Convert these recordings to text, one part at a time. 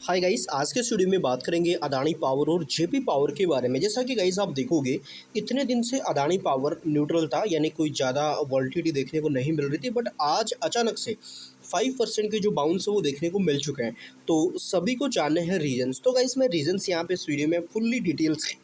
Hi guys, आज के studio में बात करेंगे अदानी पावर और जेपी पावर के बारे में। जैसा कि गाइस आप देखोगे, इतने दिन से अदानी पावर न्यूट्रल था, यानी कोई ज़्यादा वॉलिटिलिटी देखने को नहीं मिल रही थी। बट आज अचानक से 5% के जो बाउंस है वो देखने को मिल चुके हैं। तो सभी को जानने हैं रीजंस। तो गाइस मैं रीजंस यहाँ पे इस वीडियो में फुल्ली डिटेल से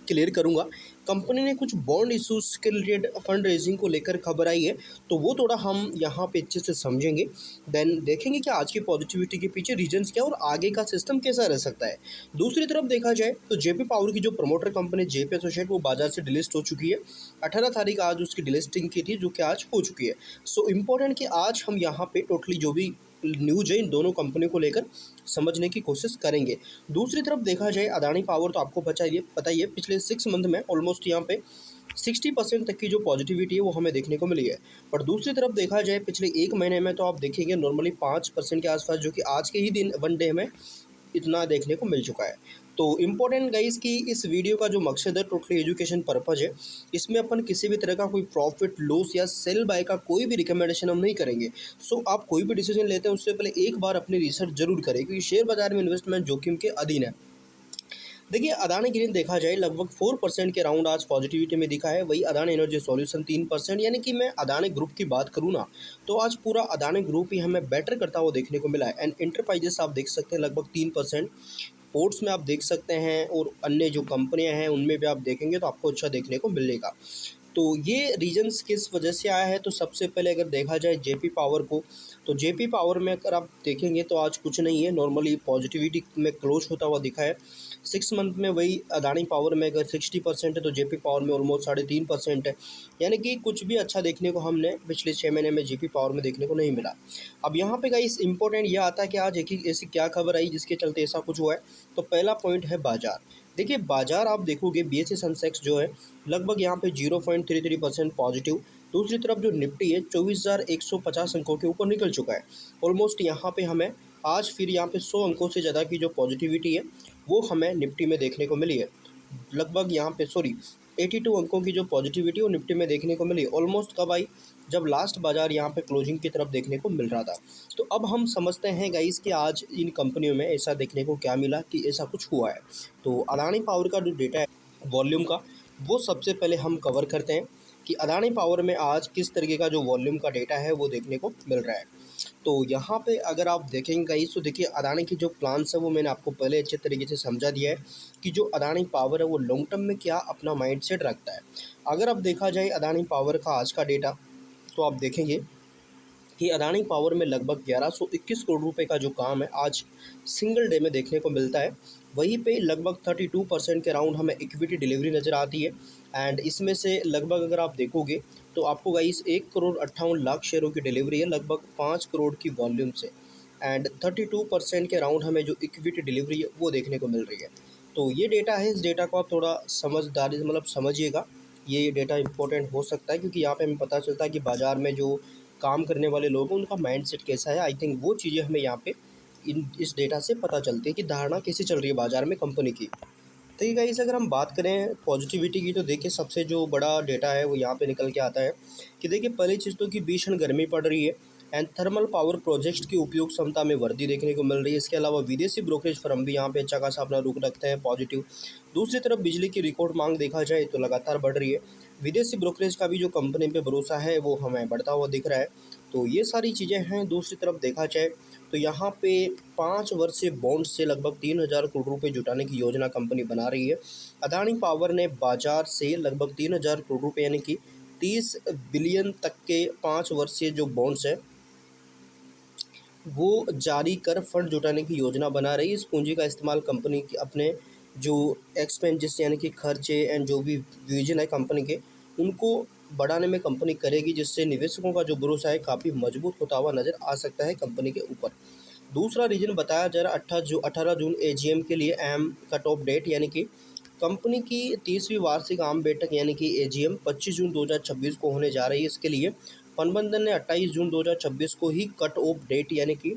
क्लियर करूंगा। कंपनी ने कुछ बॉन्ड इशूज़ के रिलेटेड फंड रेजिंग को लेकर खबर आई है, तो वो थोड़ा हम यहाँ पे अच्छे से समझेंगे। देन देखेंगे कि आज की पॉजिटिविटी के पीछे रीजंस क्या और आगे का सिस्टम कैसा रह सकता है। दूसरी तरफ देखा जाए तो जेपी पावर की जो प्रमोटर कंपनी जेपी एसोसिएट वो बाजार से डिलिस्ट हो चुकी है। 18 तारीख आज उसकी डिलिस्टिंग की थी, जो कि आज हो चुकी है। सो इम्पोर्टेंट कि आज हम यहाँ पे टोटली जो भी न्यूज है इन दोनों कंपनियों को लेकर समझने की कोशिश करेंगे। दूसरी तरफ देखा जाए अदानी पावर, तो आपको पता ही है पिछले 6 मंथ में ऑलमोस्ट यहाँ पे 60% तक की जो पॉजिटिविटी है वो हमें देखने को मिली है। पर दूसरी तरफ देखा जाए पिछले 1 महीने में, तो आप देखेंगे नॉर्मली 5% के आसपास, जो कि आज के ही दिन वन डे में इतना देखने को मिल चुका है। तो इम्पोर्टेंट गाइस कि इस वीडियो का जो मकसद है टोटली एजुकेशन पर्पज़ है। इसमें अपन किसी भी तरह का कोई प्रॉफिट लॉस या सेल बाय का कोई भी रिकमेंडेशन हम नहीं करेंगे। सो आप कोई भी डिसीजन लेते हैं उससे पहले एक बार अपनी रिसर्च जरूर करें, क्योंकि शेयर बाजार में इन्वेस्टमेंट जोखिम के अधीन है। देखिए, अदानी ग्रीन देखा जाए लगभग 4% के राउंड आज पॉजिटिविटी में दिखा है। वही अदानी एनर्जी सॉल्यूशन 3%, यानी कि मैं अदानी ग्रुप की बात करूँ ना, तो आज पूरा अदानी ग्रुप ही हमें बेटर करता हुआ देखने को मिला है। एंड इंटरप्राइजेस आप देख सकते हैं लगभग 3%। पोर्ट्स में आप देख सकते हैं और अन्य जो कंपनियां हैं उनमें भी आप देखेंगे तो आपको अच्छा देखने को मिलेगा। तो ये रीजंस किस वजह से आया है, तो सबसे पहले अगर देखा जाए जेपी पावर को, तो जेपी पावर में अगर आप देखेंगे तो आज कुछ नहीं है, नॉर्मली पॉजिटिविटी में क्लोज होता हुआ दिखा है। 6 मंथ में वही अदानी पावर में अगर 60% है तो जेपी पावर में ऑलमोस्ट 3.5% है। यानी कि कुछ भी अच्छा देखने को हमने पिछले 6 महीने में जेपी पावर में देखने को नहीं मिला। अब यहाँ पे गाइस इंपॉर्टेंट यह आता है कि आज एक ही ऐसी क्या खबर आई जिसके चलते ऐसा कुछ हुआ है। तो पहला पॉइंट है बाजार। देखिए, बाजार आप देखोगे बीएसई सेंसेक्स जो है लगभग यहाँ पे 0.33% पॉजिटिव। दूसरी तरफ जो निफ्टी है 24,150 अंकों के ऊपर निकल चुका है। ऑलमोस्ट यहाँ पे हमें आज फिर यहाँ पे 100 अंकों से ज़्यादा की जो पॉजिटिविटी है वो हमें निफ्टी में देखने को मिली है। लगभग यहाँ पे 82 अंकों की जो पॉजिटिविटी वो निफ्टी में देखने को मिली। ऑलमोस्ट कब आई, जब लास्ट बाजार यहाँ पे क्लोजिंग की तरफ देखने को मिल रहा था। तो अब हम समझते हैं गाइस कि आज इन कंपनियों में ऐसा देखने को क्या मिला कि ऐसा कुछ हुआ है। तो अदानी पावर का जो डेटा है वॉल्यूम का, वो सबसे पहले हम कवर करते हैं कि अदानी पावर में आज किस तरीके का जो वॉल्यूम का डेटा है वो देखने को मिल रहा है। तो यहाँ पे अगर आप देखेंगे गाइस, तो देखिए अदानी की जो प्लान्स है वो मैंने आपको पहले अच्छे तरीके से समझा दिया है कि जो अदानी पावर है वो लॉन्ग टर्म में क्या अपना माइंडसेट रखता है। अगर अब देखा जाए अदानी पावर का आज का डेटा, तो आप देखेंगे कि अदानी पावर में लगभग 1121 करोड़ रुपए का जो काम है आज सिंगल डे में देखने को मिलता है। वहीं पे लगभग 32% के राउंड हमें इक्विटी डिलीवरी नज़र आती है। एंड इसमें से लगभग अगर आप देखोगे तो आपको गाइस 1,58,00,000 शेयरों की डिलीवरी है लगभग 5 करोड़ की वॉल्यूम से। एंड 32% के राउंड हमें जो इक्विटी डिलीवरी है वो देखने को मिल रही है। तो ये डेटा है, इस डेटा को आप थोड़ा समझदारी से समझिएगा। ये डेटा इंपॉर्टेंट हो सकता है, क्योंकि यहाँ पे हमें पता चलता है कि बाज़ार में जो काम करने वाले लोग हैं उनका माइंडसेट कैसा है। आई थिंक वो चीज़ें हमें यहाँ पे इस डेटा से पता चलती है कि धारणा कैसी चल रही है बाज़ार में कंपनी की। तो ये गाइस अगर हम बात करें पॉजिटिविटी की, तो देखिए सबसे जो बड़ा डेटा है वो यहाँ पे निकल के आता है कि देखिए पहली चीज़ तो कि भीषण गर्मी पड़ रही है। एंड थर्मल पावर प्रोजेक्ट्स की उपयोग क्षमता में वृद्धि देखने को मिल रही है। इसके अलावा विदेशी ब्रोकरेज फर्म भी यहाँ पे अच्छा खासा अपना रुख रखते हैं पॉजिटिव। दूसरी तरफ बिजली की रिकॉर्ड मांग देखा जाए तो लगातार बढ़ रही है। विदेशी ब्रोकरेज का भी जो कंपनी पे भरोसा है वो हमें बढ़ता हुआ दिख रहा है। तो ये सारी चीज़ें हैं। दूसरी तरफ देखा जाए तो यहाँ पे 5 वर्षीय बॉन्ड से लगभग 3,000 करोड़ रुपए जुटाने की योजना कंपनी बना रही है। अदानी पावर ने बाजार से लगभग 3,000 करोड़ रुपए यानी कि 30 बिलियन तक के 5 वर्षीय जो बॉन्ड्स हैं वो जारी कर फंड जुटाने की योजना बना रही है। इस पूंजी का इस्तेमाल कंपनी की अपने जो एक्सपेंसेस यानी कि खर्चे एंड जो भी विजन है कंपनी के उनको बढ़ाने में कंपनी करेगी, जिससे निवेशकों का जो भरोसा है काफ़ी मजबूत होता हुआ नज़र आ सकता है कंपनी के ऊपर। दूसरा रीजन बताया जा रहा 18 जून एजीएम के लिए अहम कट ऑफ डेट, यानी कि कंपनी की 30वीं वार्षिक आम बैठक यानी कि एजीएम 25 जून 2026 को होने जा रही है। इसके लिए प्रबंधन ने 28 जून 2026 को ही कट ऑफ डेट यानी कि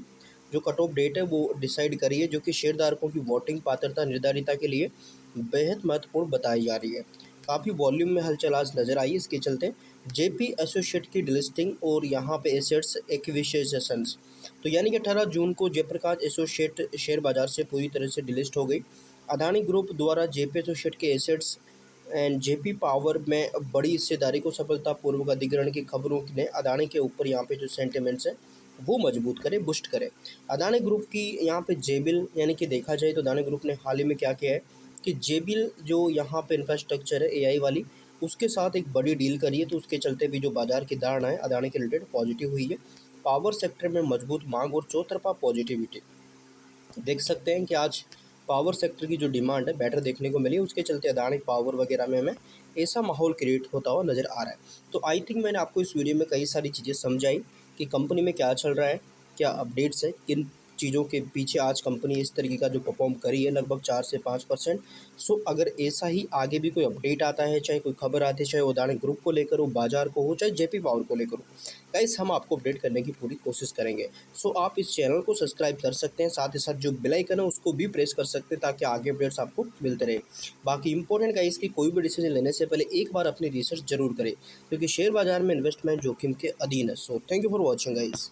जो कट ऑफ डेट है वो डिसाइड करी है, जो कि शेयरधारकों की वोटिंग पात्रता निर्धारिता के लिए बेहद महत्वपूर्ण बताई जा रही है। काफ़ी वॉल्यूम में हलचल आज नज़र आई इसके चलते। जेपी एसोसिएट की डिलिस्टिंग और यहाँ पे एसेट्स एक्विजिशंस। तो यानी कि 18 जून को जयप्रकाश एसोसिएट शेयर बाजार से पूरी तरह से डिलिस्ट हो गई। अदानी ग्रुप द्वारा जेपी एसोसिएट के एसेट्स एंड जेपी पावर में बड़ी हिस्सेदारी को सफलतापूर्वक अधिग्रहण की खबरों ने अदानी के ऊपर यहाँ पे जो सेंटिमेंट्स है वो मजबूत करे, बूस्ट करे। अदानी ग्रुप की यहाँ पे जेबिल यानी कि देखा जाए तो अदानी ग्रुप ने हाल ही में क्या किया है कि जेबिल जो यहाँ पे इंफ्रास्ट्रक्चर है एआई वाली, उसके साथ एक बड़ी डील करी है। तो उसके चलते भी जो बाजार की धारणा है अदानी के रिलेटेड पॉजिटिव हुई है। पावर सेक्टर में मजबूत मांग और चौतरफा पॉजिटिविटी देख सकते हैं कि आज पावर सेक्टर की जो डिमांड है बेटर देखने को मिली, उसके चलते अदानी पावर वगैरह में हमें ऐसा माहौल क्रिएट होता हुआ नज़र आ रहा है। तो आई थिंक मैंने आपको इस वीडियो में कई सारी चीज़ें समझाई कि कंपनी में क्या चल रहा है, क्या अपडेट्स है, किन चीज़ों के पीछे आज कंपनी इस तरीके का जो परफॉर्म करी है लगभग 4 से 5%। सो अगर ऐसा ही आगे भी कोई अपडेट आता है, चाहे कोई खबर आती है, चाहे वो अदानी ग्रुप को लेकर हो, बाजार को हो, चाहे जेपी पावर को लेकर हो, गाइस हम आपको अपडेट करने की पूरी कोशिश करेंगे। सो आप इस चैनल को सब्सक्राइब कर सकते हैं, साथ ही साथ जो बेल आइकन है उसको भी प्रेस कर सकते हैं ताकि आगे अपडेट्स आपको मिलते रहे। बाकी इंपॉर्टेंट गाइस कि कोई भी डिसीजन लेने से पहले एक बार अपनी रिसर्च जरूर करें, क्योंकि शेयर बाजार में इन्वेस्टमेंट जोखिम के अधीन है। So thank you for watching guys.